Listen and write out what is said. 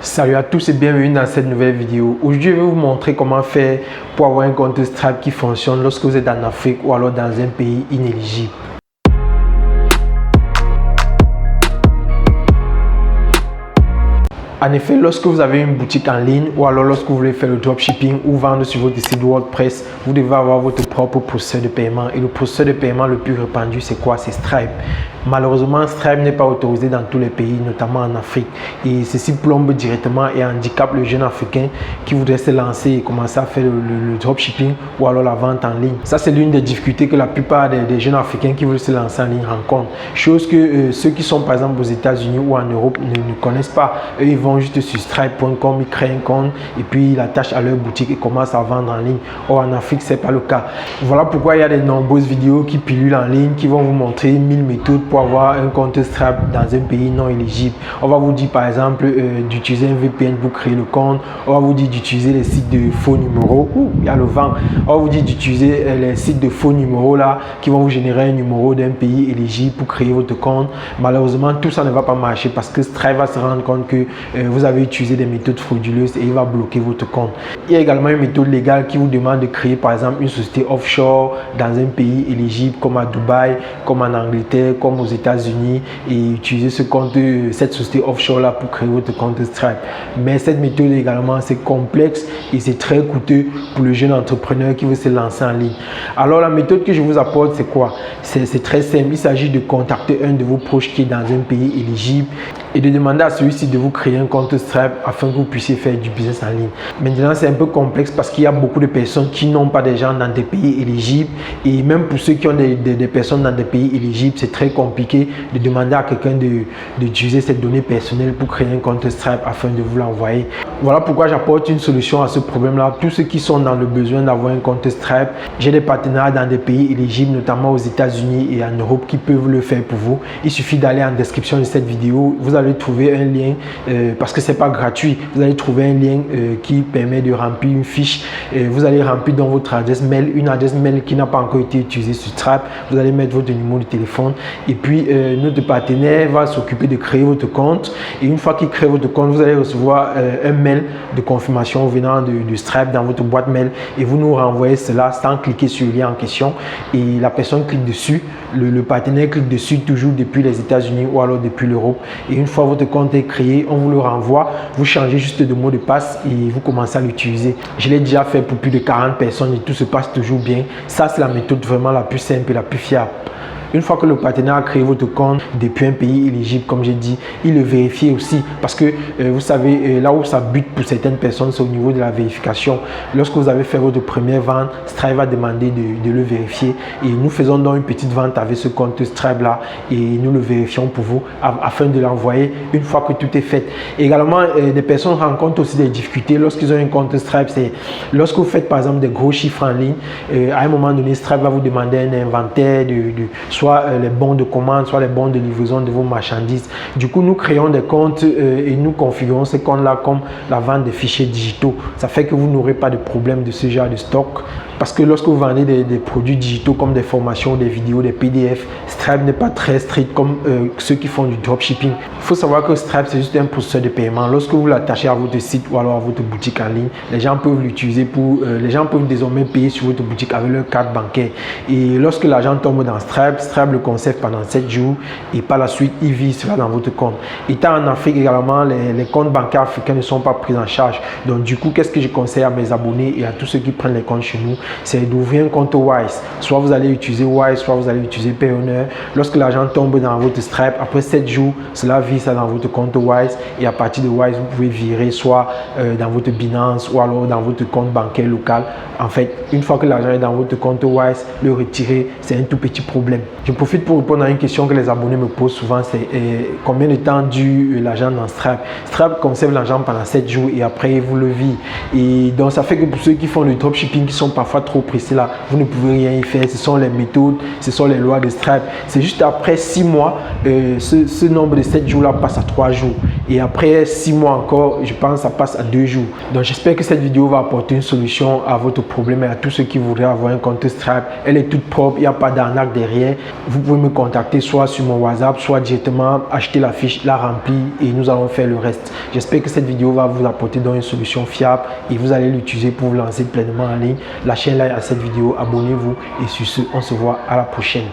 Salut à tous et bienvenue dans cette nouvelle vidéo. Aujourd'hui, je vais vous montrer comment faire pour avoir un compte Stripe qui fonctionne lorsque vous êtes en Afrique ou alors dans un pays inéligible. En effet, lorsque vous avez une boutique en ligne ou alors lorsque vous voulez faire le dropshipping ou vendre sur votre site WordPress, vous devez avoir votre propre processeur de paiement. Et le processeur de paiement le plus répandu, c'est quoi? C'est Stripe. Malheureusement, Stripe n'est pas autorisé dans tous les pays, notamment en Afrique. Et ceci plombe directement et handicape le jeune africain qui voudrait se lancer et commencer à faire le dropshipping ou alors la vente en ligne. Ça, c'est l'une des difficultés que la plupart des jeunes africains qui veulent se lancer en ligne rencontrent. Chose que ceux qui sont par exemple aux États-Unis ou en Europe ne connaissent pas. Eux, ils vont juste sur stripe.com, ils créent un compte et puis ils l'attachent à leur boutique et commencent à vendre en ligne. Or, en Afrique, c'est pas le cas. Voilà pourquoi il y a de nombreuses vidéos qui pilulent en ligne qui vont vous montrer 1000 méthodes pour avoir un compte Stripe dans un pays non éligible. On va vous dire par exemple d'utiliser un VPN pour créer le compte. On va vous dire d'utiliser les sites de faux numéros. Il y a le vent. On va vous dire d'utiliser les sites de faux numéros là qui vont vous générer un numéro d'un pays éligible pour créer votre compte. Malheureusement, tout ça ne va pas marcher parce que Stripe va se rendre compte que vous avez utilisé des méthodes frauduleuses et il va bloquer votre compte. Il y a également une méthode légale qui vous demande de créer par exemple une société offshore dans un pays éligible comme à Dubaï, comme en Angleterre, comme aux États-Unis et utiliser ce compte, cette société offshore là pour créer votre compte Stripe. Mais cette méthode également c'est complexe et c'est très coûteux pour le jeune entrepreneur qui veut se lancer en ligne. Alors la méthode que je vous apporte c'est quoi? C'est très simple. Il s'agit de contacter un de vos proches qui est dans un pays éligible et de demander à celui-ci de vous créer un compte Stripe afin que vous puissiez faire du business en ligne. Maintenant c'est un peu complexe parce qu'il y a beaucoup de personnes qui n'ont pas des gens dans des pays éligibles et même pour ceux qui ont des personnes dans des pays éligibles, c'est très compliqué de demander à quelqu'un d'utiliser ces données personnelles pour créer un compte Stripe afin de vous l'envoyer. Voilà pourquoi j'apporte une solution à ce problème-là. Tous ceux qui sont dans le besoin d'avoir un compte Stripe, j'ai des partenaires dans des pays éligibles, notamment aux États-Unis et en Europe qui peuvent le faire pour vous. Il suffit d'aller en description de cette vidéo. Vous allez trouver un lien parce que c'est pas gratuit. Vous allez trouver un lien qui permet de remplir une fiche. Vous allez remplir dans votre adresse mail, une adresse mail qui n'a pas encore été utilisée sur Stripe. Vous allez mettre votre numéro de téléphone et puis notre partenaire va s'occuper de créer votre compte. Et une fois qu'il crée votre compte, vous allez recevoir un mail de confirmation venant de Stripe dans votre boîte mail et vous nous renvoyez cela sans cliquer sur le lien en question et la personne clique dessus. Le partenaire clique dessus toujours depuis les États-Unis ou alors depuis l'Europe. Et une fois votre compte est créé, on vous le renvoie. Vous changez juste de mot de passe et vous commencez à l'utiliser. Je l'ai déjà fait pour plus de 40 personnes et tout se passe toujours bien. Ça, c'est la méthode vraiment la plus simple et la plus fiable. Une fois que le partenaire a créé votre compte depuis un pays éligible, comme j'ai dit, il le vérifie aussi parce que vous savez, là où ça bute pour certaines personnes, c'est au niveau de la vérification. Lorsque vous avez fait votre première vente, Stripe va demander de le vérifier et nous faisons donc une petite vente avec ce compte Stripe là et nous le vérifions pour vous afin de l'envoyer une fois que tout est fait. Également, des personnes rencontrent aussi des difficultés lorsqu'ils ont un compte Stripe. C'est lorsque vous faites par exemple des gros chiffres en ligne, à un moment donné, Stripe va vous demander un inventaire soit les bons de commande, soit les bons de livraison de vos marchandises. Du coup, nous créons des comptes et nous configurons ces comptes-là comme la vente des fichiers digitaux. Ça fait que vous n'aurez pas de problème de ce genre de stock. Parce que lorsque vous vendez des produits digitaux comme des formations, des vidéos, des PDF, Stripe n'est pas très strict comme ceux qui font du dropshipping. Il faut savoir que Stripe, c'est juste un processeur de paiement. Lorsque vous l'attachez à votre site ou alors à votre boutique en ligne, les gens peuvent l'utiliser pour... les gens peuvent désormais payer sur votre boutique avec leur carte bancaire. Et lorsque l'argent tombe dans Stripe, Stripe le conserve pendant 7 jours et par la suite, il vit cela dans votre compte. Étant en Afrique également, les comptes bancaires africains ne sont pas pris en charge. Donc du coup, qu'est-ce que je conseille à mes abonnés et à tous ceux qui prennent les comptes chez nous? C'est d'ouvrir un compte Wise. Soit vous allez utiliser Wise, soit vous allez utiliser Payoneer. Lorsque l'argent tombe dans votre Stripe, après 7 jours, cela vit ça dans votre compte Wise et à partir de Wise, vous pouvez virer soit dans votre Binance ou alors dans votre compte bancaire local. En fait, une fois que l'argent est dans votre compte Wise, le retirer, c'est un tout petit problème. Je profite pour répondre à une question que les abonnés me posent souvent, c'est combien de temps dure l'argent dans Stripe? Stripe conserve l'argent pendant 7 jours et après, vous le vit. Et donc, ça fait que pour ceux qui font le dropshipping, qui sont parfois parfois trop pressé là, vous ne pouvez rien y faire. Ce sont les méthodes, ce sont les lois de Stripe. C'est juste après 6 mois, ce nombre de 7 jours là passe à 3 jours. Et après 6 mois encore, je pense que ça passe à 2 jours. Donc j'espère que cette vidéo va apporter une solution à votre problème et à tous ceux qui voudraient avoir un compte Stripe. Elle est toute propre, il n'y a pas d'arnaque derrière. Vous pouvez me contacter soit sur mon WhatsApp, soit directement acheter la fiche, la remplir et nous allons faire le reste. J'espère que cette vidéo va vous apporter donc une solution fiable et vous allez l'utiliser pour vous lancer pleinement en ligne. Lâchez un like à cette vidéo, abonnez-vous et sur ce, on se voit à la prochaine.